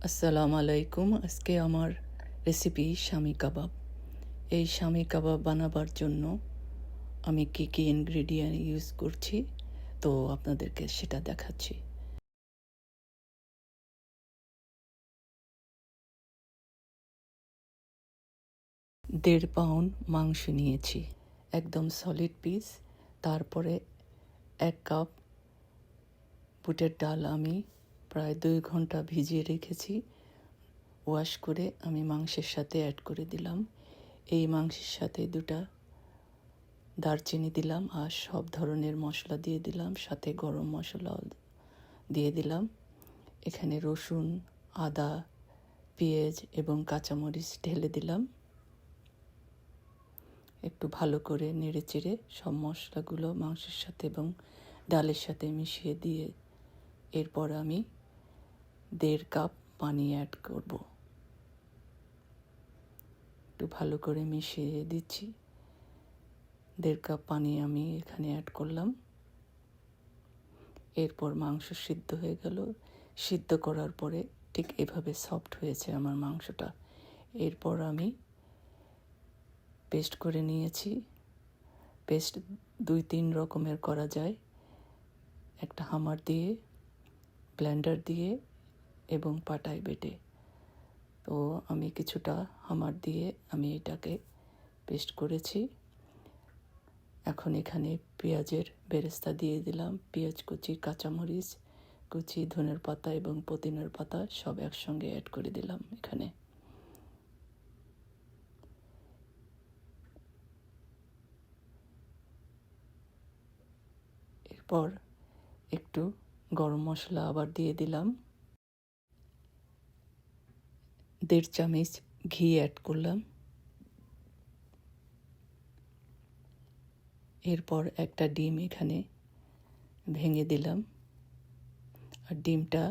আসসালামু আলাইকুম। আজকে আমার রেসিপি শামি কাবাব। এই শামি কাবাব বানাবার জন্য আমি কী কী ইনগ্রেডিয়েন্ট ইউজ করছি তো আপনাদেরকে সেটা দেখাচ্ছি। 1.5 পাউন্ড মাংস নিয়েছি, একদম সলিড পিস। তারপরে 1 কাপ বুটের ডাল আমি প্রায় 2 ঘন্টা ভিজিয়ে রেখেছি। ওয়াশ করে আমি মাংসের সাথে অ্যাড করে দিলাম। এই মাংসের সাথে 2টা দারচিনি দিলাম আর সব ধরনের মশলা দিয়ে দিলাম, সাথে গরম মশলাও দিয়ে দিলাম। এখানে রসুন, আদা, পেঁয়াজ এবং কাঁচামরিচ ঢেলে দিলাম। একটু ভালো করে নেড়েচেড়ে সব মশলাগুলো মাংসের সাথে এবং ডালের সাথে মিশিয়ে দিয়ে এরপর আমি 1.5 কাপ পানি অ্যাড করব। একটু ভালো করে মিশিয়ে দিচ্ছি। 1.5 কাপ পানি আমি এখানে অ্যাড করলাম। এরপর মাংস সিদ্ধ হয়ে গেল। সিদ্ধ করার পরে ঠিক এভাবে সফট হয়েছে আমার মাংসটা। এরপর আমি পেস্ট করে নিয়েছি। পেস্ট 2-3 রকমের করা যায়, একটা হামার দিয়ে, ব্লেন্ডার দিয়ে এবং পাটায় বেটে। তো আমি কিছুটা হামার দিয়ে আমি এটাকে পেস্ট করেছি। এখন এখানে পেঁয়াজের বেরেস্তা দিয়ে দিলাম। পেঁয়াজ কুচি, কাঁচামরিচ কুচি, ধনের পাতা এবং পুদিনার পাতা সব একসঙ্গে অ্যাড করে দিলাম এখানে। এরপর একটু গরম মশলা আবার দিয়ে দিলাম। 1.5 চামচ ঘি অ্যাড করলাম। এরপর একটা ডিম এখানে ভেঙে দিলাম, আর ডিমটা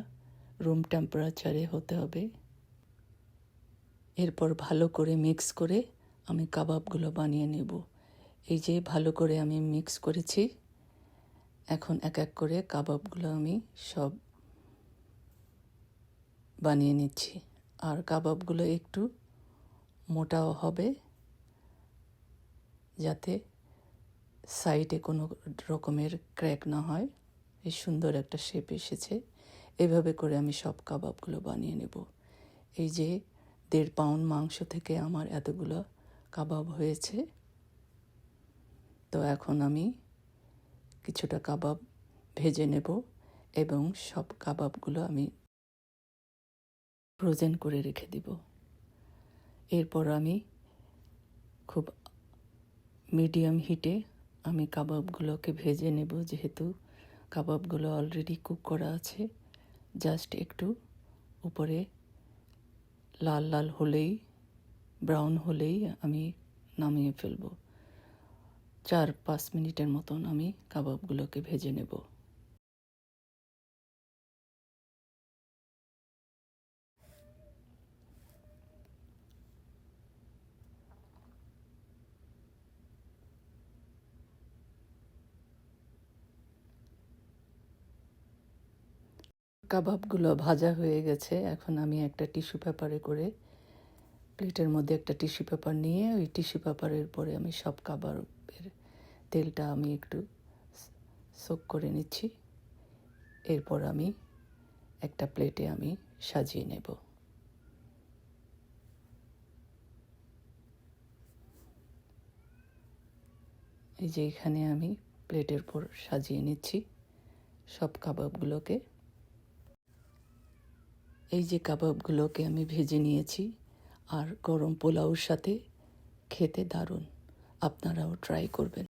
রুম টেম্পারেচারে হতে হবে। এরপর ভালো করে মিক্স করে আমি কাবাবগুলো বানিয়ে নেব। এই যে ভালো করে আমি মিক্স করেছি। এখন এক এক করে কাবাবগুলো আমি সব বানিয়ে নিচ্ছি। আর কাবাবগুলো একটু মোটাও হবে, যাতে সাইডে কোনো রকমের ক্র্যাক না হয়। এই সুন্দর একটা শেপ এসেছে। এভাবে করে আমি সব কাবাবগুলো বানিয়ে নেব। এই যে 1.5 পাউন্ড মাংস থেকে আমার এতগুলো কাবাব হয়েছে। তো এখন আমি কিছুটা কাবাব ভেজে নেব এবং সব কাবাবগুলো আমি ফ্রোজেন করে রেখে দিব। এরপর আমি খুব মিডিয়াম হিটে আমি কাবাবগুলোকে ভেজে নেব। যেহেতু কাবাবগুলো অলরেডি কুক করা আছে, জাস্ট একটু উপরে লাল লাল হলেই, ব্রাউন হলেই আমি নামিয়ে ফেলব। 4-5 মিনিটের মতন আমি কাবাবগুলোকে ভেজে নেব। কাবাবগুলো ভাজা হয়ে গেছে। এখন আমি একটা টিস্যু পেপারে করে, প্লেটের মধ্যে একটা টিস্যু পেপার নিয়ে ওই টিস্যু পেপারের পরে আমি সব কাবাবের তেলটা আমি একটু সোক করে নিচ্ছি। এরপর আমি একটা প্লেটে আমি সাজিয়ে নেব। এই যে এখানে আমি প্লেটের পর সাজিয়ে নিচ্ছি সব কাবাবগুলোকে। এই যে কাবাবগুলোকে আমি ভেজে নিয়েছি, আর গরম পোলাওর সাথে খেতে দারুণ। আপনারাও ট্রাই করবেন।